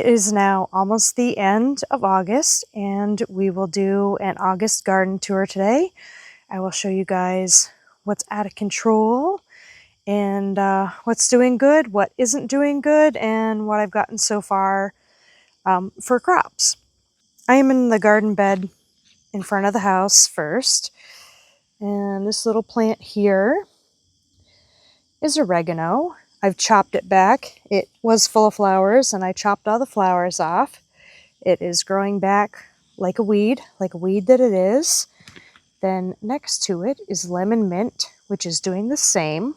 It is now almost the end of August, and we will do an August garden tour today. I will show you guys what's out of control and what's doing good, what isn't doing good, and what I've gotten so far for crops. I am in the garden bed in front of the house first, and this little plant here is oregano. I've chopped it back. It was full of flowers, and I chopped all the flowers off. It is growing back like a weed that it is. Then next to it is lemon mint, which is doing the same.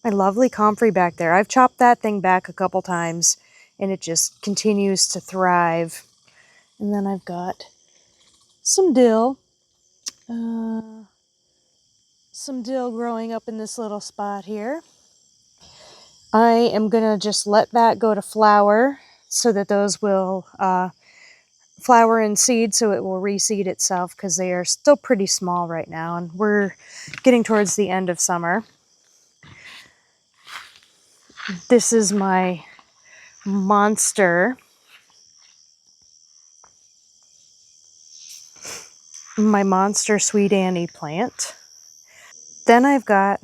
My lovely comfrey back there. I've chopped that thing back a couple times, and it just continues to thrive. And then I've got some dill. Some dill growing up in this little spot here. I am going to just let that go to flower so that those will flower and seed, so it will reseed itself, because they are still pretty small right now, and we're getting towards the end of summer. This is my monster Sweet Annie plant. Then I've got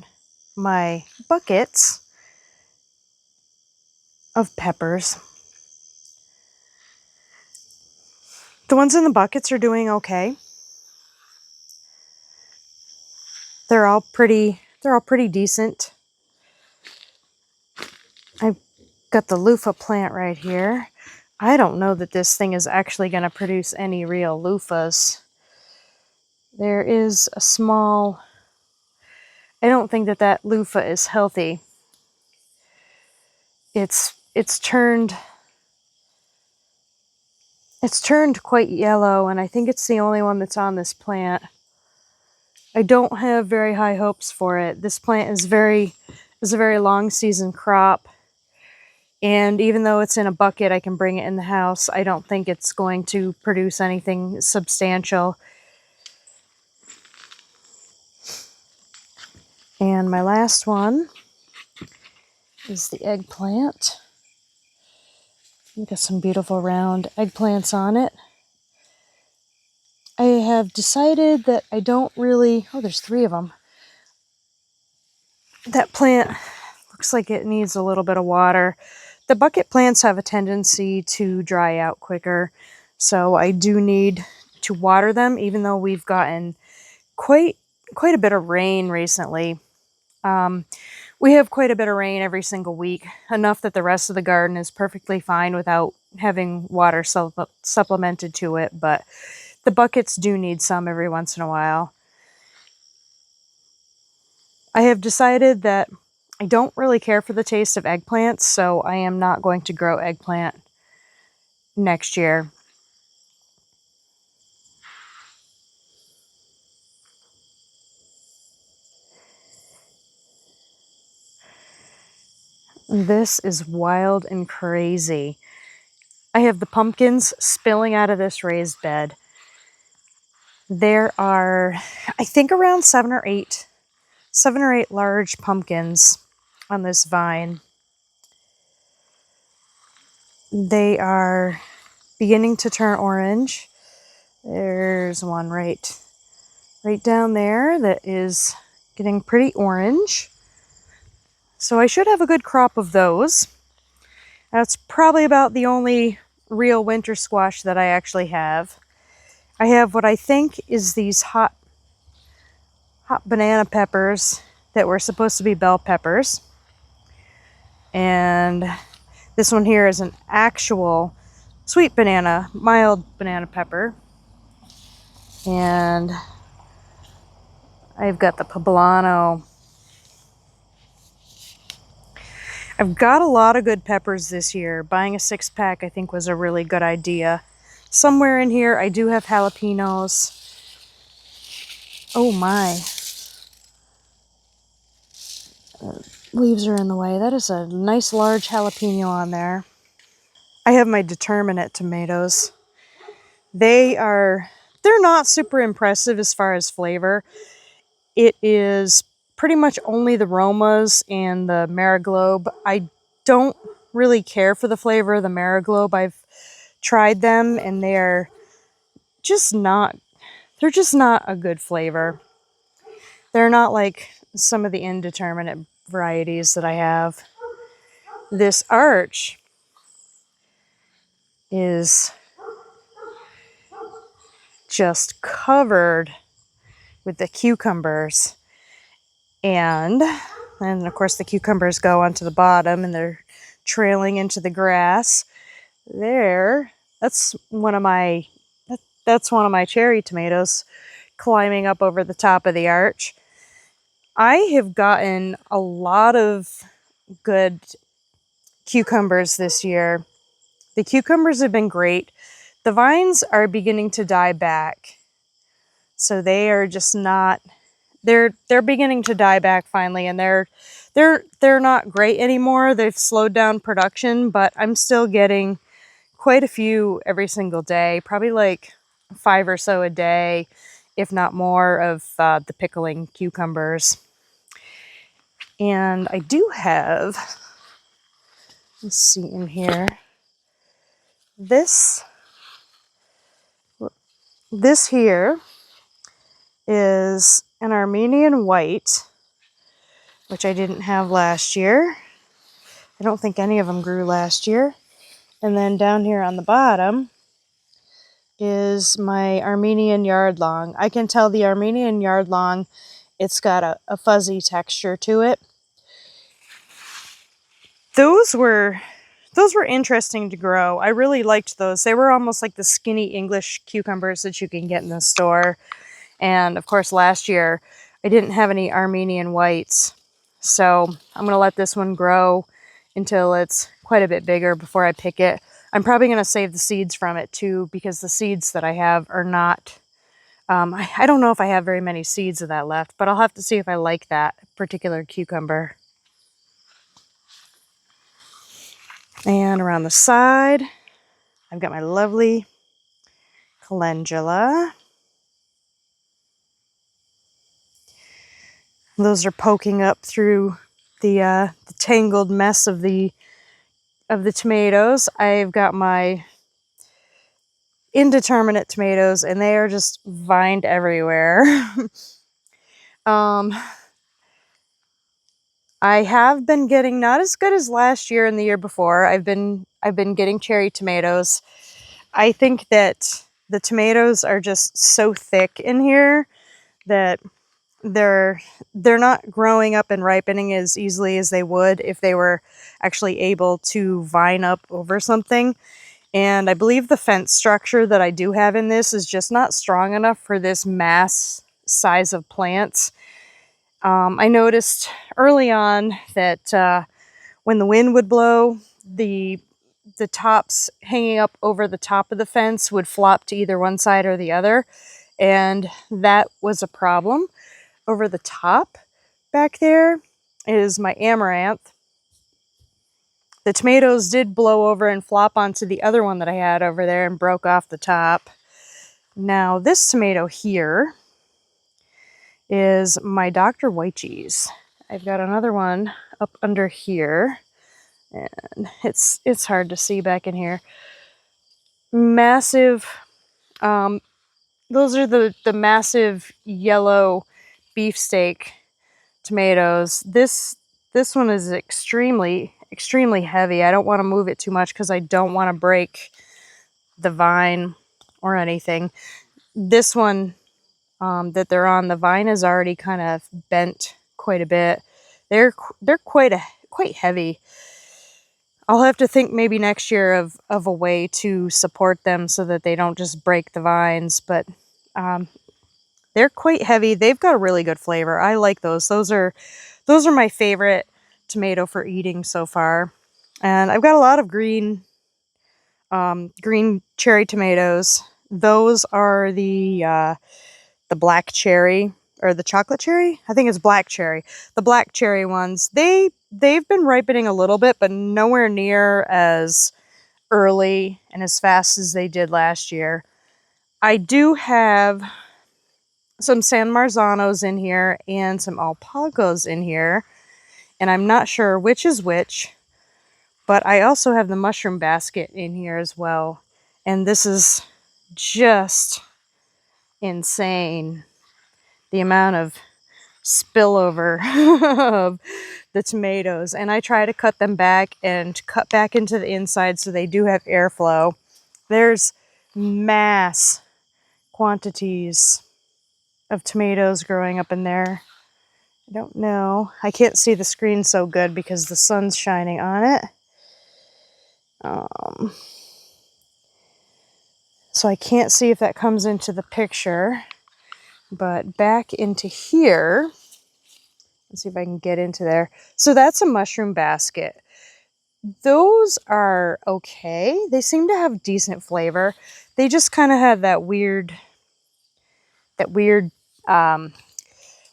my buckets of peppers. The ones in the buckets are doing okay. They're all pretty decent. I've got the loofah plant right here. I don't know that this thing is actually going to produce any real loofahs. There is a small... I don't think that loofah is healthy. It's turned quite yellow, and I think it's the only one that's on this plant. I don't have very high hopes for it. This plant is a very long season crop, and even though it's in a bucket, I can bring it in the house. I don't think it's going to produce anything substantial. And my last one is the eggplant. We've got some beautiful round eggplants on it. I have decided that I don't really... Oh, there's 3 of them. That plant looks like it needs a little bit of water. The bucket plants have a tendency to dry out quicker, so I do need to water them, even though we've gotten quite a bit of rain recently. We have quite a bit of rain every single week, enough that the rest of the garden is perfectly fine without having water supplemented to it, but the buckets do need some every once in a while. I have decided that I don't really care for the taste of eggplants, so I am not going to grow eggplant next year. This is wild and crazy. I have the pumpkins spilling out of this raised bed. There are, I think, around 7 or 8 large pumpkins on this vine. They are beginning to turn orange. There's one right down there that is getting pretty orange. So I should have a good crop of those. That's probably about the only real winter squash that I actually have. I have what I think is these hot banana peppers that were supposed to be bell peppers. And this one here is an actual sweet banana, mild banana pepper. And I've got the poblano. I've got a lot of good peppers this year. Buying a 6-pack I think was a really good idea. Somewhere in here I do have jalapenos. Oh my. Leaves are in the way. That is a nice large jalapeno on there. I have my determinate tomatoes. They're not super impressive as far as flavor. It is pretty much only the Romas and the Mariglobe. I don't really care for the flavor of the Mariglobe. I've tried them and they're just not a good flavor. They're not like some of the indeterminate varieties that I have. This arch is just covered with the cucumbers. And of course the cucumbers go onto the bottom and they're trailing into the grass. There, that's one of my cherry tomatoes climbing up over the top of the arch. I have gotten a lot of good cucumbers this year. The cucumbers have been great. The vines are beginning to die back. So they are just not, they're beginning to die back finally, and they're not great anymore. They've slowed down production, but I'm still getting quite a few every single day, probably like 5 or so a day, if not more, of the pickling cucumbers. And I do have, let's see in here, this here is an Armenian white, which I didn't have last year. I don't think any of them grew last year. And then down here on the bottom is my Armenian yardlong. I can tell the Armenian yardlong, it's got a fuzzy texture to it. Those were interesting to grow. I really liked those. They were almost like the skinny English cucumbers that you can get in the store. And of course last year I didn't have any Armenian whites. So I'm going to let this one grow until it's quite a bit bigger before I pick it. I'm probably going to save the seeds from it too, because the seeds that I have are not, I don't know if I have very many seeds of that left, but I'll have to see if I like that particular cucumber. And around the side, I've got my lovely calendula. Those are poking up through the tangled mess of the tomatoes. I've got my indeterminate tomatoes, and they are just vined everywhere. I have been getting, not as good as last year and the year before. I've been getting cherry tomatoes. I think that the tomatoes are just so thick in here that they're not growing up and ripening as easily as they would if they were actually able to vine up over something. And I believe the fence structure that I do have in this is just not strong enough for this mass size of plants. I noticed early on that when the wind would blow, the tops hanging up over the top of the fence would flop to either one side or the other, and that was a problem. Over the top back there is my amaranth. The tomatoes did blow over and flop onto the other one that I had over there and broke off the top. Now this tomato here is my Dr. White Cheese. I've got another one up under here, and it's hard to see back in here. Massive, those are the massive yellow beefsteak tomatoes. This one is extremely heavy. I don't want to move it too much because I don't want to break the vine or anything. This one that they're on, the vine is already kind of bent quite a bit. They're quite heavy. I'll have to think maybe next year of a way to support them so that they don't just break the vines, but they're quite heavy. They've got a really good flavor. I like those. Those are my favorite tomato for eating so far. And I've got a lot of green cherry tomatoes. Those are the black cherry, or the chocolate cherry. I think it's black cherry. The black cherry ones, they've been ripening a little bit, but nowhere near as early and as fast as they did last year. I do have some San Marzanos in here and some Alpagos in here, and I'm not sure which is which, But I also have the mushroom basket in here as well. And this is just insane. The amount of spillover of the tomatoes. And I try to cut them back and cut back into the inside so they do have airflow. There's mass quantities of tomatoes growing up in there. I don't know. I can't see the screen so good because the sun's shining on it. So I can't see if that comes into the picture. But back into here, let's see if I can get into there. So that's a mushroom basket. Those are okay. They seem to have decent flavor. They just kind of have that weird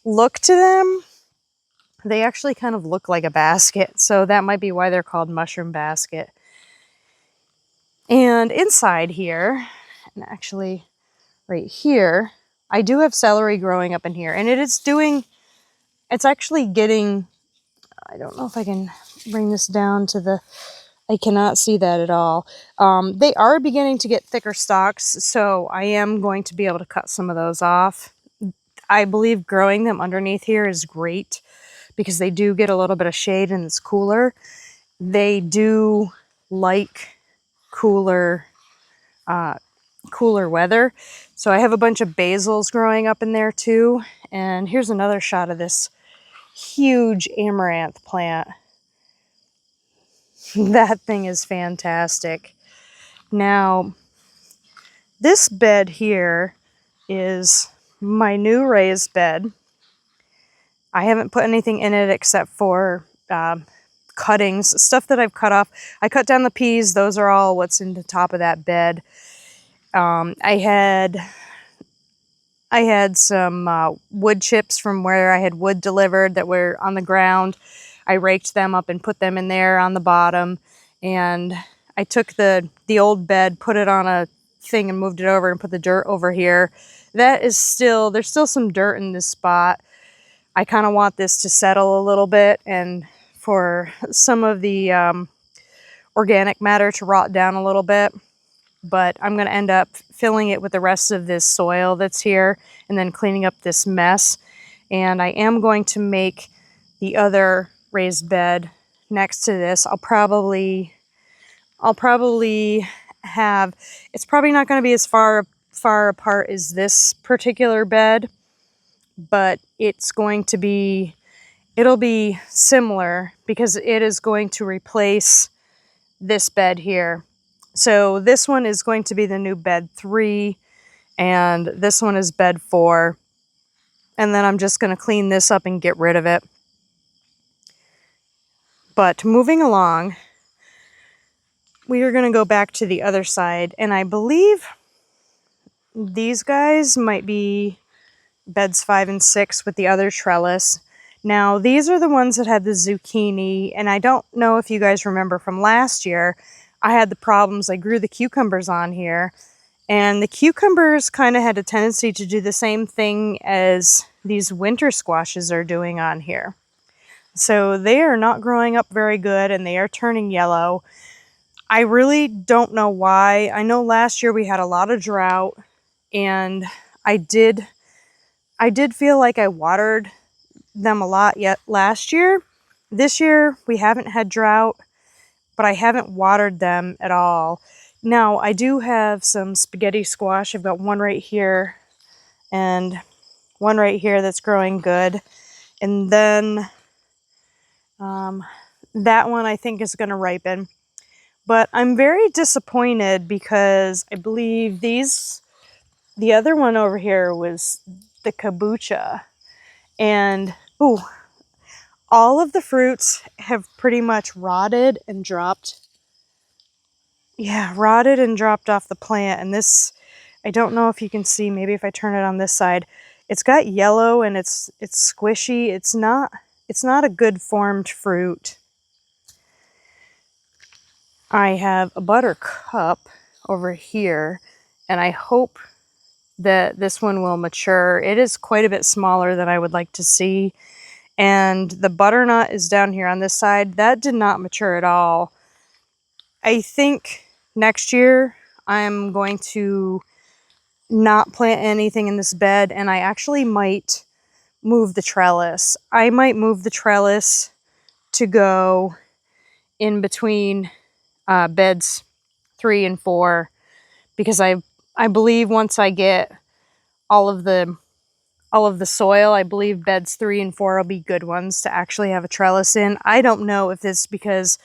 look to them. They actually kind of look like a basket, so that might be why they're called mushroom basket. And inside here, and actually right here, I do have celery growing up in here, and it's actually getting, I don't know if I can bring this down to the, I cannot see that at all. They are beginning to get thicker stalks, so I am going to be able to cut some of those off. I believe growing them underneath here is great because they do get a little bit of shade and it's cooler. They do like cooler weather. So I have a bunch of basils growing up in there too. And here's another shot of this huge amaranth plant. That thing is fantastic. Now, this bed here is my new raised bed. I haven't put anything in it except for cuttings, stuff that I've cut off. I cut down the peas. Those are all what's in the top of that bed. I had some wood chips from where I had wood delivered that were on the ground. I raked them up and put them in there on the bottom. And I took the old bed, put it on a thing and moved it over and put the dirt over here. That is still, there's still some dirt in this spot. I kind of want this to settle a little bit and for some of the organic matter to rot down a little bit. But I'm going to end up filling it with the rest of this soil that's here and then cleaning up this mess. And I am going to make the other raised bed next to this. I'll probably have, it's probably not going to be as far apart as this particular bed, but it's going to be, it'll be similar because it is going to replace this bed here. So this one is going to be the new bed 3, and this one is bed 4. And then I'm just going to clean this up and get rid of it. But moving along, we are going to go back to the other side, and I believe these guys might be beds 5 and 6 with the other trellis. Now, these are the ones that had the zucchini, and I don't know if you guys remember from last year, I had the problems. I grew the cucumbers on here, and the cucumbers kind of had a tendency to do the same thing as these winter squashes are doing on here. So they are not growing up very good, and they are turning yellow. I really don't know why. I know last year we had a lot of drought, and I did feel like I watered them a lot yet last year. This year we haven't had drought, but I haven't watered them at all. Now, I do have some spaghetti squash. I've got one right here and one right here that's growing good. And then that one I think is going to ripen. But I'm very disappointed because I believe the other one over here was the kabocha. And, ooh, all of the fruits have pretty much rotted and dropped. Yeah, rotted and dropped off the plant. And this, I don't know if you can see, maybe if I turn it on this side, it's got yellow and it's squishy. It's not a good formed fruit. I have a buttercup over here, and I hope that this one will mature. It is quite a bit smaller than I would like to see. And the butternut is down here on this side. That did not mature at all. I think next year I'm going to not plant anything in this bed, and I actually might move the trellis. I might move the trellis to go in between beds 3 and 4, because I believe once I get all of the soil, I believe beds 3 and 4 will be good ones to actually have a trellis in. I don't know if it's because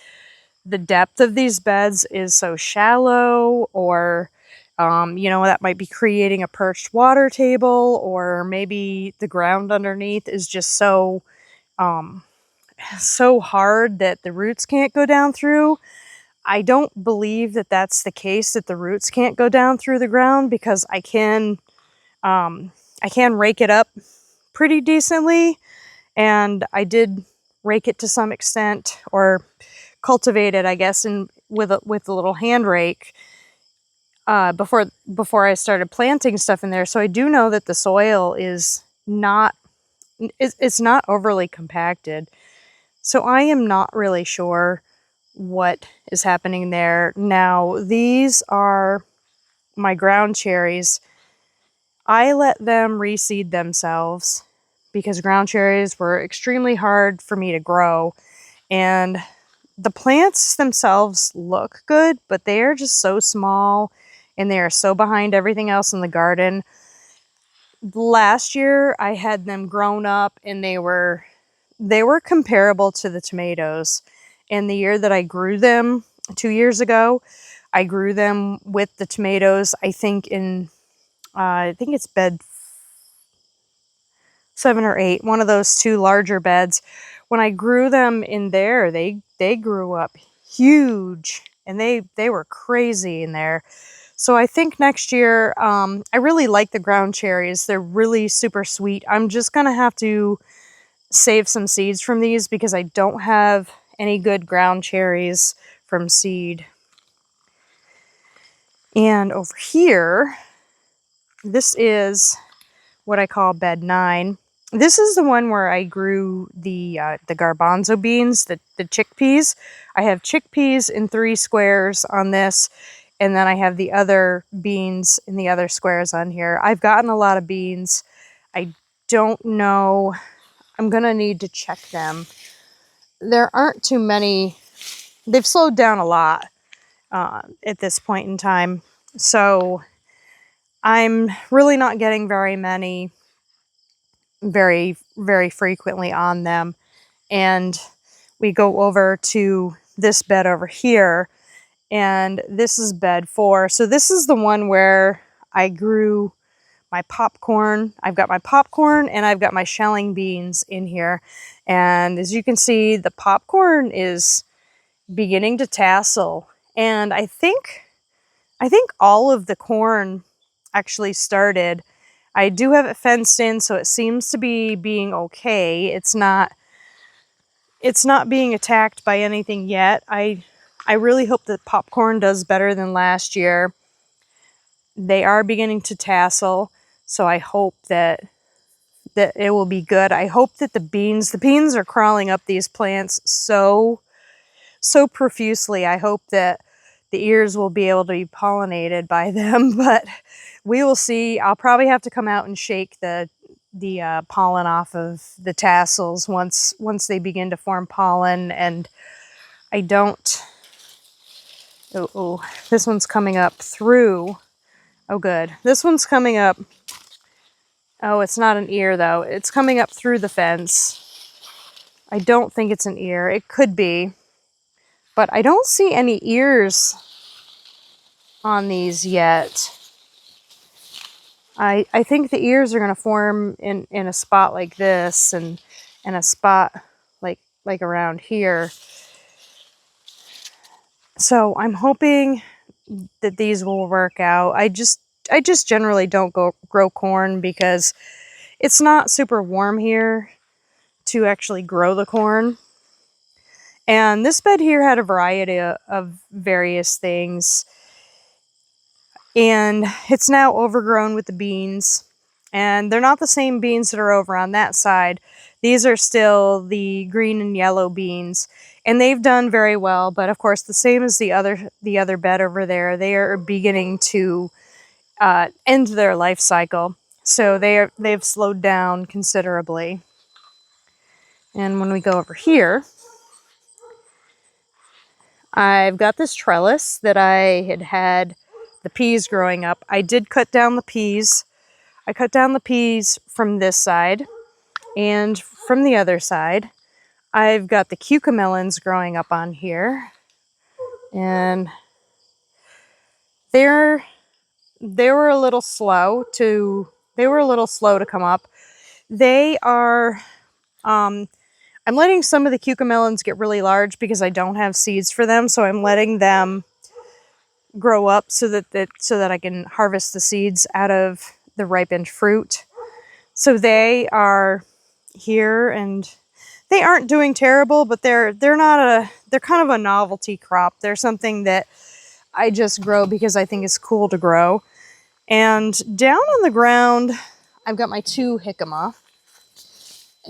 the depth of these beds is so shallow, or that might be creating a perched water table, or maybe the ground underneath is just so hard that the roots can't go down through. I don't believe that that's the case, that the roots can't go down through the ground, because I can rake it up pretty decently, and I did rake it to some extent, or cultivate it, I guess, with a little hand rake before I started planting stuff in there. So I do know that the soil is not it's not overly compacted. So I am not really sure what is happening there. Now, these are my ground cherries. I let them reseed themselves because ground cherries were extremely hard for me to grow, and the plants themselves look good, but they are just so small and they are so behind everything else in the garden. Last year I had them grown up, and they were comparable to the tomatoes. And the year that I grew them 2 years ago, I grew them with the tomatoes, I think I think it's bed 7 or 8, one of those 2 larger beds. When I grew them in there, they grew up huge, and they were crazy in there. So I think next year, I really like the ground cherries. They're really super sweet. I'm just gonna have to save some seeds from these because I don't have any good ground cherries from seed. And over here, this is what I call bed 9. This is the one where I grew the garbanzo beans, the chickpeas. I have chickpeas in 3 squares on this, and then I have the other beans in the other squares on here. I've gotten a lot of beans. I don't know. I'm going to need to check them. There aren't too many. They've slowed down a lot at this point in time. So I'm really not getting very many very, very frequently on them. And we go over to this bed over here, and this is bed 4. So this is the one where I grew my popcorn. I've got my popcorn and I've got my shelling beans in here. And as you can see, the popcorn is beginning to tassel. And I think all of the corn actually started. I do have it fenced in, so it seems to be being okay. It's not being attacked by anything yet. I really hope that popcorn does better than last year. They are beginning to tassel, so I hope that it will be good. I hope that the beans are crawling up these plants so profusely. I hope that the ears will be able to be pollinated by them, but we will see. I'll probably have to come out and shake the pollen off of the tassels once they begin to form pollen. And I don't. Oh, this one's coming up through. Oh, good. This one's coming up. Oh, it's not an ear though. It's coming up through the fence. I don't think it's an ear. It could be, but I don't see any ears on these yet. I think the ears are going to form in a spot like this, and a spot like around here. So I'm hoping that these will work out. I just generally don't grow corn because it's not super warm here to actually grow the corn. And this bed here had a variety of various things. And it's now overgrown with the beans. And they're not the same beans that are over on that side. These are still the green and yellow beans, and they've done very well. But of course, the same as the other bed over there, they are beginning to end their life cycle. So they've slowed down considerably. And when we go over here, I've got this trellis that I had the peas growing up. I did cut down the peas. I cut down the peas from this side and from the other side. I've got the cucamelons growing up on here, and they were a little slow to come up. They are I'm letting some of the cucamelons get really large because I don't have seeds for them, so I'm letting them grow up so that I can harvest the seeds out of the ripened fruit. So they are here, and they aren't doing terrible, but they're kind of a novelty crop. They're something that I just grow because I think it's cool to grow. And down on the ground, I've got my 2 jicama,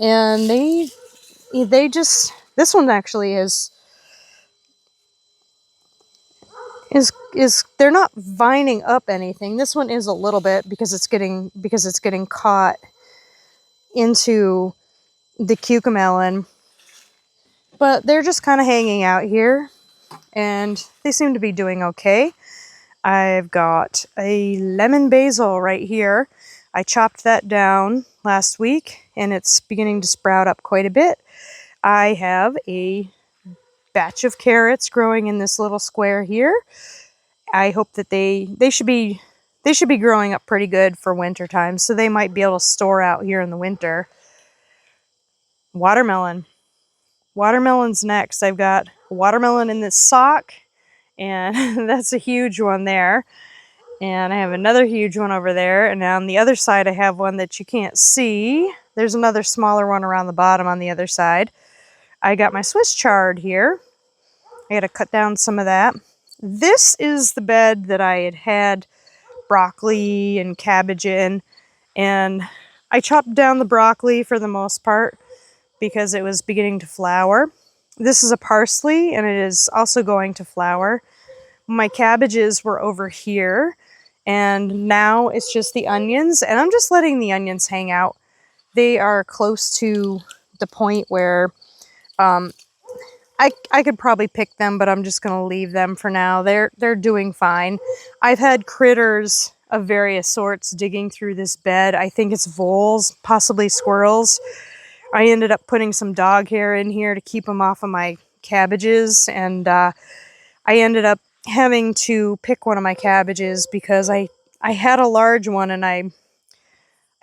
and they just, this one actually is they're not vining up anything. This one is a little bit because it's getting caught into the cucamelon, but they're just kind of hanging out here, and they seem to be doing okay. I've got a lemon basil right here. I chopped that down last week, and it's beginning to sprout up quite a bit. I have a batch of carrots growing in this little square here. I hope that they should be growing up pretty good for winter time, so they might be able to store out here in the winter. Watermelon. Watermelon's next. I've got a watermelon in this sock, and that's a huge one there. And I have another huge one over there, and on the other side I have one that you can't see. There's another smaller one around the bottom on the other side. I got my Swiss chard here. I got to cut down some of that. This is the bed that I had broccoli and cabbage in, and I chopped down the broccoli for the most part because it was beginning to flower. This is a parsley, and it is also going to flower. My cabbages were over here, and now it's just the onions, and I'm just letting the onions hang out. They are close to the point where I could probably pick them, but I'm just going to leave them for now. They're doing fine. I've had critters of various sorts digging through this bed. I think it's voles, possibly squirrels. I ended up putting some dog hair in here to keep them off of my cabbages, and I ended up having to pick one of my cabbages because I had a large one, and I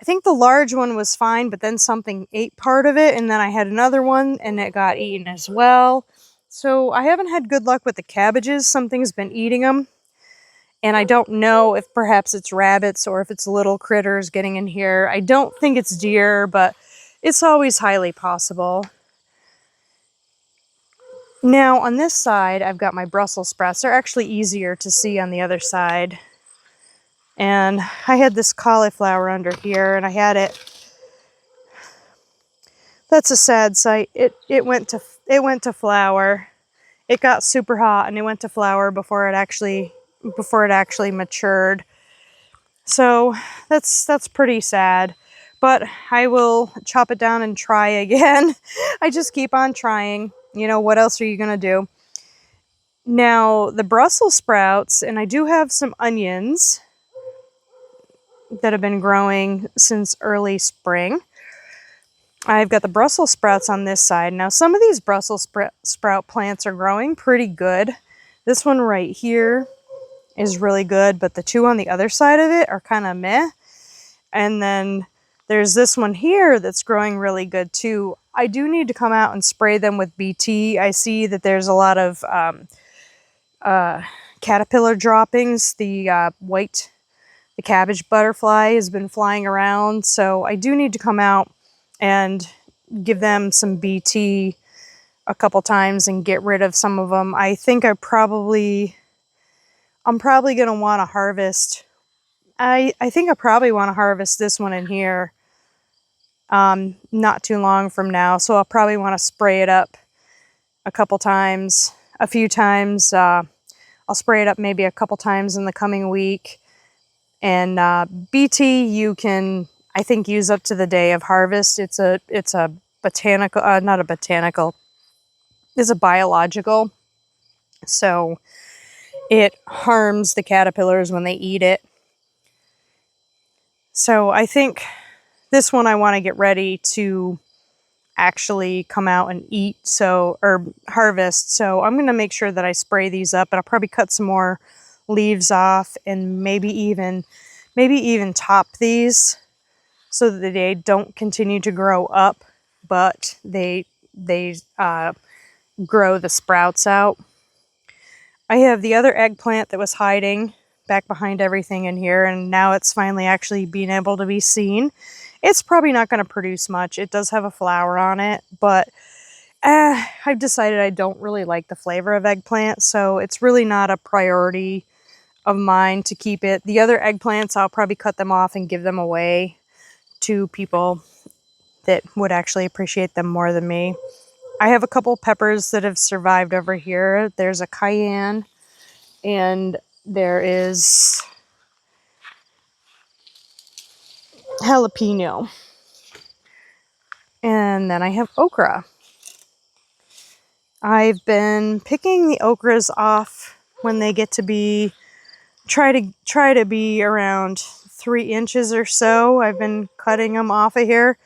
think the large one was fine, but then something ate part of it, and then I had another one, and it got eaten as well. So I haven't had good luck with the cabbages. Something's been eating them, and I don't know if perhaps it's rabbits or if it's little critters getting in here. I don't think it's deer, but it's always highly possible. Now on this side, I've got my Brussels sprouts. They're actually easier to see on the other side. And I had this cauliflower under here, and I had it. That's a sad sight. It went to flower. It got super hot, and it went to flower before it actually matured. So that's pretty sad. But I will chop it down and try again. I just keep on trying. You know, what else are you gonna do? Now the Brussels sprouts, and I do have some onions that have been growing since early spring. I've got the Brussels sprouts on this side. Now some of these Brussels sprout plants are growing pretty good. This one right here is really good, but the 2 on the other side of it are kind of meh. And then there's this one here that's growing really good too. I do need to come out and spray them with BT. I see that there's a lot of caterpillar droppings. The cabbage butterfly has been flying around, so I do need to come out and give them some BT a couple times and get rid of some of them. I think I'm probably going to want to harvest. I think I probably want to harvest this one in here. not too long from now. So I'll probably want to spray it up a few times. I'll spray it up maybe a couple times in the coming week. And BT you can, I think, use up to the day of harvest. It's a botanical, not a botanical, it's a biological. So it harms the caterpillars when they eat it. So I think this one I want to get ready to actually come out and eat, or harvest. So I'm going to make sure that I spray these up, and I'll probably cut some more leaves off and maybe even top these so that they don't continue to grow up, but they grow the sprouts out. I have the other eggplant that was hiding back behind everything in here, and now it's finally actually being able to be seen. It's probably not going to produce much. It does have a flower on it, but I've decided I don't really like the flavor of eggplant, so it's really not a priority of mine to keep it. The other eggplants, I'll probably cut them off and give them away to people that would actually appreciate them more than me. I have a couple peppers that have survived over here. There's a cayenne, and there is jalapeno. And then I have okra. I've been picking the okras off when they get to be, try to be around 3 inches or so. I've been cutting them off of here.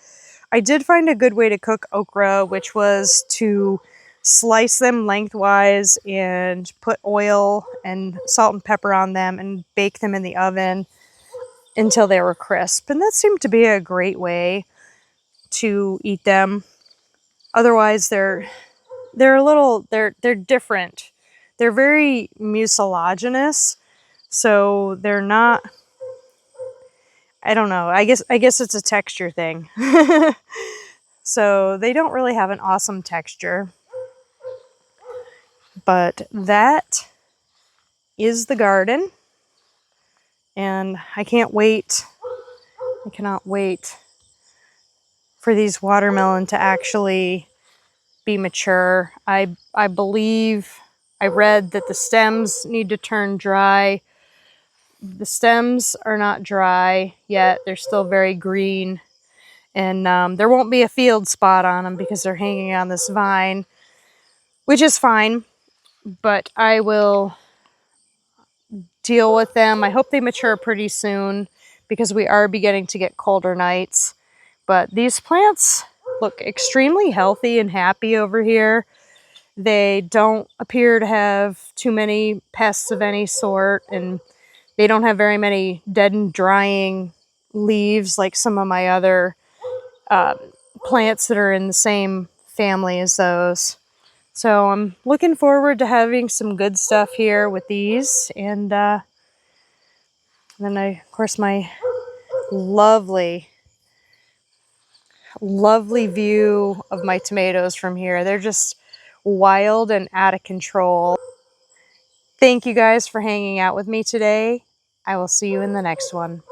I did find a good way to cook okra, which was to slice them lengthwise and put oil and salt and pepper on them and bake them in the oven until they were crisp. And that seemed to be a great way to eat them. Otherwise, they're different. They're very mucilaginous, so they're not, I don't know, I guess it's a texture thing. So they don't really have an awesome texture. But that is the garden, and I cannot wait for these watermelon to actually be mature. I believe I read that the stems need to turn dry. The stems are not dry yet. They're still very green. And there won't be a field spot on them because they're hanging on this vine, which is fine. But I will deal with them. I hope they mature pretty soon because we are beginning to get colder nights. But these plants look extremely healthy and happy over here. They don't appear to have too many pests of any sort, and they don't have very many dead and drying leaves like some of my other plants that are in the same family as those. So I'm looking forward to having some good stuff here with these. And then of course, my lovely view of my tomatoes from here. They're just wild and out of control. Thank you guys for hanging out with me today. I will see you in the next one.